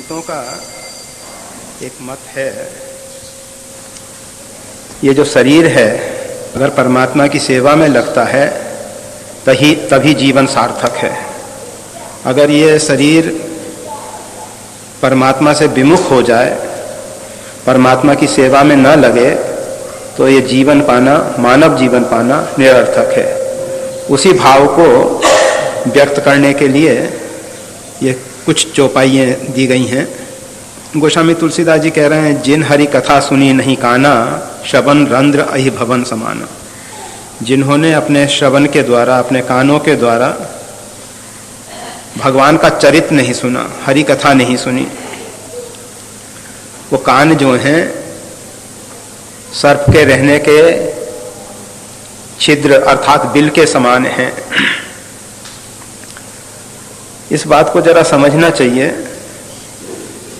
संतों का एक मत है, ये जो शरीर है अगर परमात्मा की सेवा में लगता है तभी जीवन सार्थक है। अगर ये शरीर परमात्मा से विमुख हो जाए, परमात्मा की सेवा में न लगे, तो ये जीवन पाना, मानव जीवन पाना निरर्थक है। उसी भाव को व्यक्त करने के लिए ये कुछ चौपाइयाँ दी गई हैं। गोस्वामी तुलसीदास जी कह रहे हैं, जिन हरि कथा सुनी नहीं काना, श्रवण रंध्र अहि भवन समाना। जिन्होंने अपने श्रवण के द्वारा, अपने कानों के द्वारा भगवान का चरित्र नहीं सुना, हरि कथा नहीं सुनी, वो कान जो हैं सर्प के रहने के छिद्र अर्थात बिल के समान हैं। इस बात को जरा समझना चाहिए।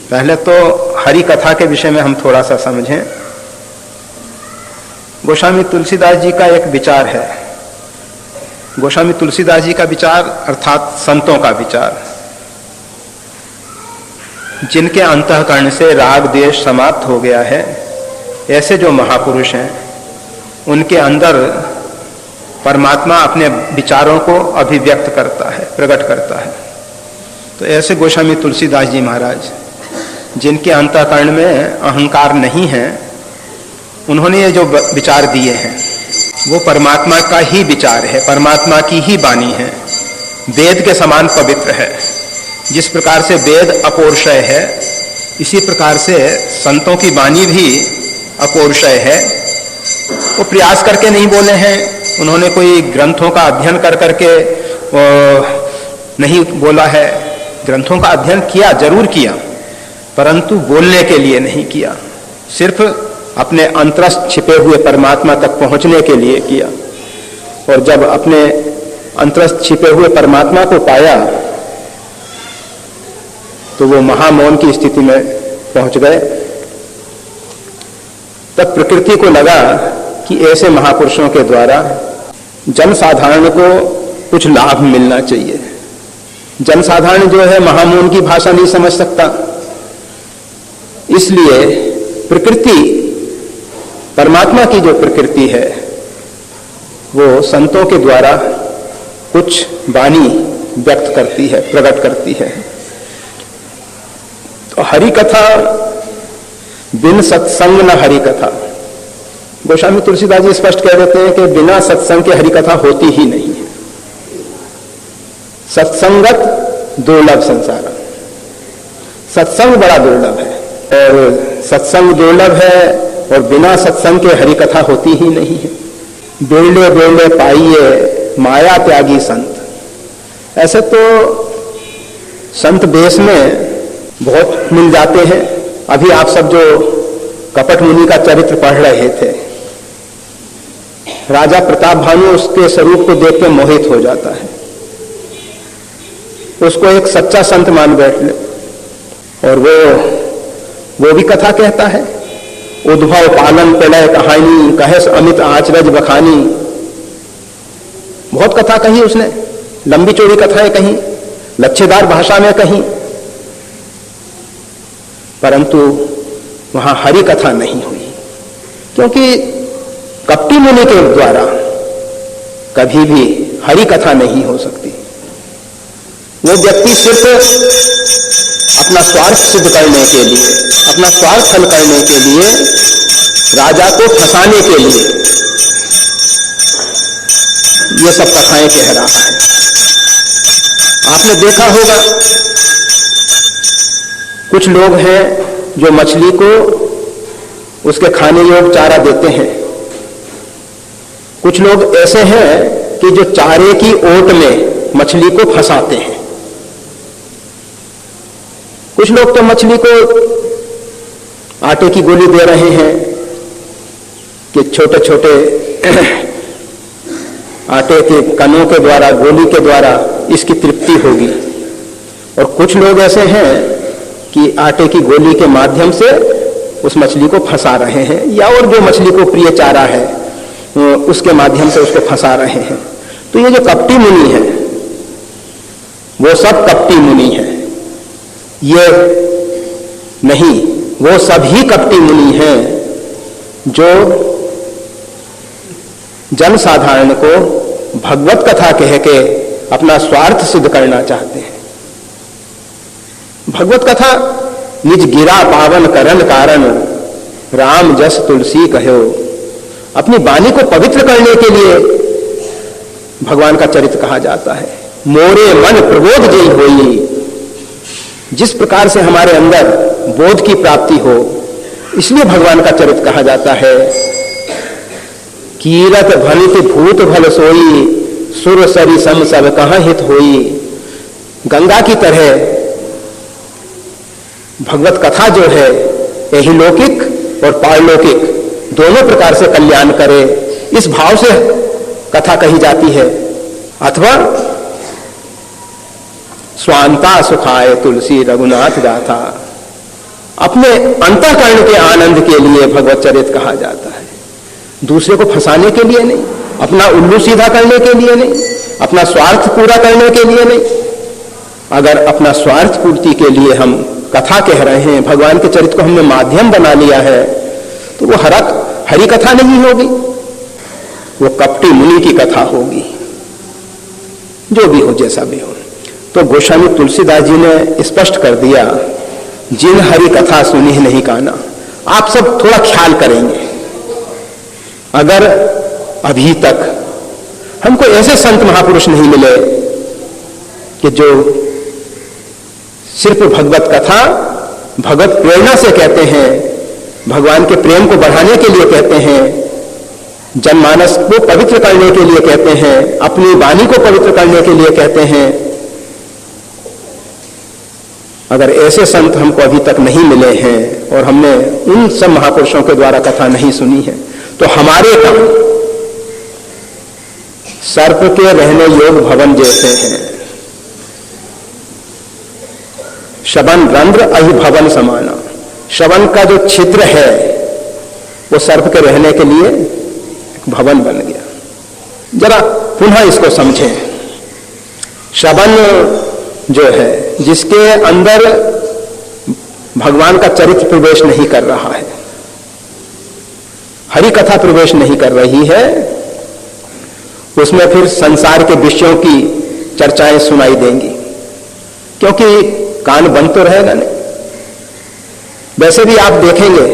पहले तो हरि कथा के विषय में हम थोड़ा सा समझें। गोस्वामी तुलसीदास जी का एक विचार है। गोस्वामी तुलसीदास जी का विचार अर्थात संतों का विचार, जिनके अंतःकरण से राग द्वेष समाप्त हो गया है, ऐसे जो महापुरुष हैं उनके अंदर परमात्मा अपने विचारों को अभिव्यक्त करता है, प्रकट करता है। तो ऐसे गोस्वामी तुलसीदास जी महाराज, जिनके अंतःकरण में अहंकार नहीं है, उन्होंने ये जो विचार दिए हैं वो परमात्मा का ही विचार है, परमात्मा की ही वाणी है, वेद के समान पवित्र है। जिस प्रकार से वेद अपौरुषेय है, इसी प्रकार से संतों की वाणी भी अपौरुषेय है। वो प्रयास करके नहीं बोले हैं, उन्होंने कोई ग्रंथों का अध्ययन कर करके नहीं बोला है। ग्रंथों का अध्ययन किया, जरूर किया, परंतु बोलने के लिए नहीं किया, सिर्फ अपने अंतरस्थ छिपे हुए परमात्मा तक पहुंचने के लिए किया। और जब अपने अंतरस्थ छिपे हुए परमात्मा को पाया तो वो महामौन की स्थिति में पहुंच गए। तब प्रकृति को लगा कि ऐसे महापुरुषों के द्वारा जनसाधारण को कुछ लाभ मिलना चाहिए। जनसाधारण जो है महामौन की भाषा नहीं समझ सकता, इसलिए प्रकृति, परमात्मा की जो प्रकृति है, वो संतों के द्वारा कुछ वाणी व्यक्त करती है, प्रकट करती है। तो हरि कथा बिन सत्संग न हरि कथा। गोस्वामी तुलसीदास जी स्पष्ट कह देते हैं कि बिना सत्संग के हरि कथा होती ही नहीं है। सत्संगत दुर्लभ संसार, सत्संग बड़ा दुर्लभ है, और सत्संग दुर्लभ है, और बिना सत्संग के हरि कथा होती ही नहीं है। बेले बेले पाइए माया त्यागी संत। ऐसे तो संत देश में बहुत मिल जाते हैं। अभी आप सब जो कपट मुनि का चरित्र पढ़ रहे थे, राजा प्रताप भानु उसके स्वरूप को देख के मोहित हो जाता है, उसको एक सच्चा संत मान बैठे, और वो भी कथा कहता है। उद्भव पालन प्रलय कहानी, कहेस अमित आचरज बखानी। बहुत कथा कही उसने, लंबी चौड़ी कथाएं कही, लच्छेदार भाषा में कही, परंतु वहां हरि कथा नहीं हुई। क्योंकि कपटी मुनि के द्वारा कभी भी हरि कथा नहीं हो सकती। वो व्यक्ति सिर्फ अपना स्वार्थ सिद्ध करने के लिए, अपना स्वार्थ हल करने के लिए, राजा को फंसाने के लिए ये सब कथाएं कह रहा है। आपने देखा होगा कुछ लोग हैं जो मछली को उसके खाने योग्य चारा देते हैं। कुछ लोग ऐसे हैं कि जो चारे की ओट में मछली को फंसाते हैं। कुछ लोग तो मछली को आटे की गोली दे रहे हैं कि छोटे छोटे आटे के कणों के द्वारा, गोली के द्वारा इसकी तृप्ति होगी। और कुछ लोग ऐसे हैं कि आटे की गोली के माध्यम से उस मछली को फंसा रहे हैं, या और जो मछली को प्रिय चारा है उसके माध्यम से उसको फंसा रहे हैं। तो ये जो कपटी मुनि है वो सब कपटी मुनि है। ये नहीं, वो सभी कपटी मुनि हैं जो जन साधारण को भगवत कथा कह के अपना स्वार्थ सिद्ध करना चाहते हैं। भगवत कथा निज गिरा पावन करन कारण, राम जस तुलसी कहो। अपनी वाणी को पवित्र करने के लिए भगवान का चरित्र कहा जाता है। मोरे मन प्रबोध जय होई, जिस प्रकार से हमारे अंदर बोध की प्राप्ति हो, इसलिए भगवान का चरित्र कहा जाता है। कीरत भनित भूत भल सोई, सुर सरी सम सब कहां हित होई। गंगा की तरह भगवत कथा जो है यही लौकिक और पारलौकिक दोनों प्रकार से कल्याण करे, इस भाव से कथा कही जाती है। अथवा स्वांता सुखाए तुलसी रघुनाथ गाथा, अपने अंतःकरण के आनंद के लिए भगवत चरित्र कहा जाता है, दूसरे को फंसाने के लिए नहीं, अपना उल्लू सीधा करने के लिए नहीं, अपना स्वार्थ पूरा करने के लिए नहीं। अगर अपना स्वार्थ पूर्ति के लिए हम कथा कह रहे हैं, भगवान के चरित्र को हमने माध्यम बना लिया है, तो वो हरि कथा नहीं होगी, वो कपटी मुनि की कथा होगी। जो भी हो, जैसा भी हो। तो गोस्वामी तुलसीदास जी ने स्पष्ट कर दिया, जिन हरि कथा सुनी नहीं काना। आप सब थोड़ा ख्याल करेंगे, अगर अभी तक हमको ऐसे संत महापुरुष नहीं मिले कि जो सिर्फ भगवत कथा भगवत प्रेरणा से कहते हैं, भगवान के प्रेम को बढ़ाने के लिए कहते हैं, जनमानस को पवित्र करने के लिए कहते हैं, अपनी वाणी को पवित्र करने के लिए कहते हैं। अगर ऐसे संत हमको अभी तक नहीं मिले हैं और हमने उन सब महापुरुषों के द्वारा कथा नहीं सुनी है, तो हमारे काम सर्प के रहने योग भवन जैसे हैं। शवन रंध्र अहि भवन समाना। शवन का जो छिद्र है वो सर्प के रहने के लिए भवन बन गया। जरा पुनः इसको समझें। शवन जो है, जिसके अंदर भगवान का चरित्र प्रवेश नहीं कर रहा है, हरि कथा प्रवेश नहीं कर रही है, उसमें फिर संसार के विषयों की चर्चाएं सुनाई देंगी, क्योंकि कान बंद तो रहेगा नहीं। वैसे भी आप देखेंगे,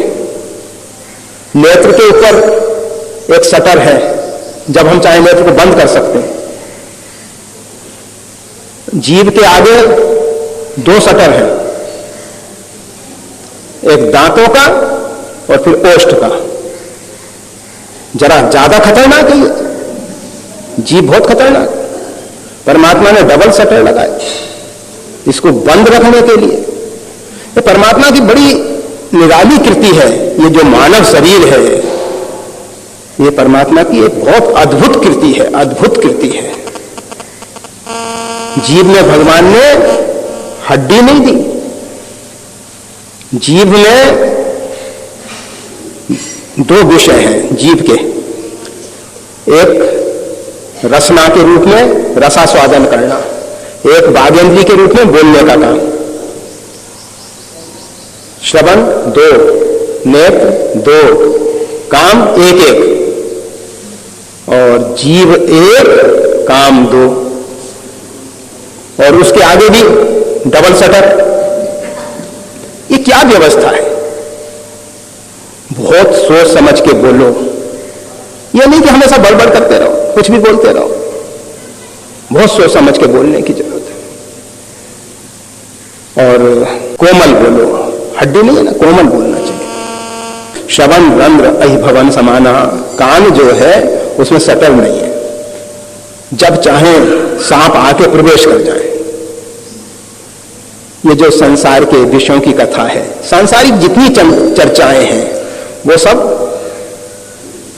नेत्र के ऊपर एक शटर है, जब हम चाहे नेत्र को बंद कर सकते हैं। जीभ के आगे दो शटर हैं, एक दांतों का और फिर ओष्ठ का। जरा ज्यादा खतरनाक है, जीभ बहुत खतरनाक। परमात्मा ने डबल शटर लगाए इसको बंद रखने के लिए। ये परमात्मा की बड़ी निराली कृति है। ये जो मानव शरीर है, ये परमात्मा की एक बहुत अद्भुत कृति है, अद्भुत कृति है। जीभ में भगवान ने हड्डी नहीं दी, जीभ में दो विषय हैं जीभ के। एक रसना के रूप में रसास्वादन करना, एक वागेंद्री के रूप में बोलने का काम। श्रवण दो, नेत्र दो, काम एक एक, और जीव एक, काम दो, और उसके आगे भी डबल शटर। ये क्या व्यवस्था है? बहुत सोच समझ के बोलो। ये नहीं कि हमेशा बड़बड़ करते रहो, कुछ भी बोलते रहो। बहुत सोच समझ के बोलने की जरूरत है। और कोमल बोलो, हड्डी नहीं है ना, कोमल बोलना चाहिए। श्रवण रंध्र अहि भवन समाना। कान जो है उसमें शटर नहीं है, जब चाहे सांप आके प्रवेश कर जाए। ये जो संसार के विषयों की कथा है, सांसारिक जितनी चर्चाएं हैं, वो सब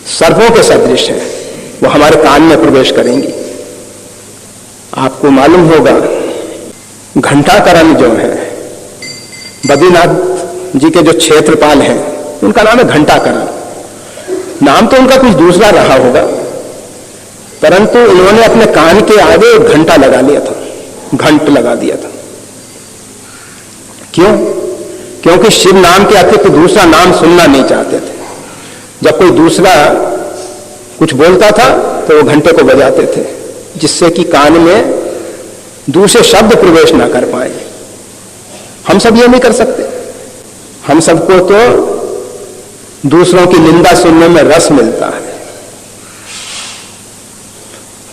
सर्पों के सदृश हैं, वो हमारे कान में प्रवेश करेंगी। आपको मालूम होगा, घंटाकरण जो है, बद्रीनाथ जी के जो क्षेत्रपाल हैं, उनका नाम है घंटाकरण। नाम तो उनका कुछ दूसरा रहा होगा, परंतु उन्होंने अपने कान के आगे एक घंटा लगा लिया था, घंट लगा दिया था। क्यों? क्योंकि शिव नाम के अतिरिक्त दूसरा नाम सुनना नहीं चाहते थे। जब कोई दूसरा कुछ बोलता था तो वो घंटे को बजाते थे, जिससे कि कान में दूसरे शब्द प्रवेश ना कर पाए। हम सब ये नहीं कर सकते। हम सबको तो दूसरों की निंदा सुनने में रस मिलता है।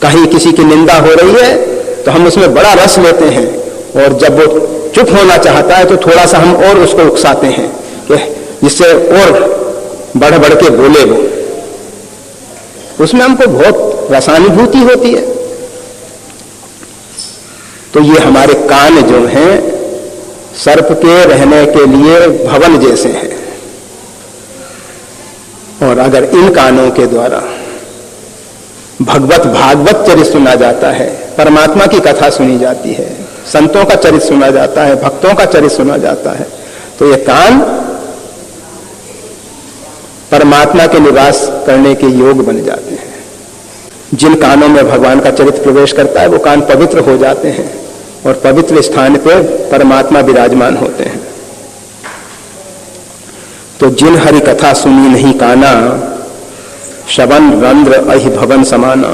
कहीं किसी की निंदा हो रही है तो हम उसमें बड़ा रस लेते हैं, और जब वो चुप होना चाहता है तो थोड़ा सा हम और उसको उकसाते हैं कि जिससे और बढ़ बढ़ के बोले वो। उसमें हमको बहुत रसानुभूति होती है। तो ये हमारे कान जो हैं सर्प के रहने के लिए भवन जैसे हैं, और अगर इन कानों के द्वारा भगवत भागवत चरित्र सुना जाता है, परमात्मा की कथा सुनी जाती है, संतों का चरित्र सुना जाता है, भक्तों का चरित्र सुना जाता है, तो ये कान परमात्मा के निवास करने के योग बन जाते हैं। जिन कानों में भगवान का चरित्र प्रवेश करता है वो कान पवित्र हो जाते हैं, और पवित्र स्थान पर परमात्मा विराजमान होते हैं। तो जिन हरि कथा सुनी नहीं काना, शवन रंध्र अहि भवन समाना।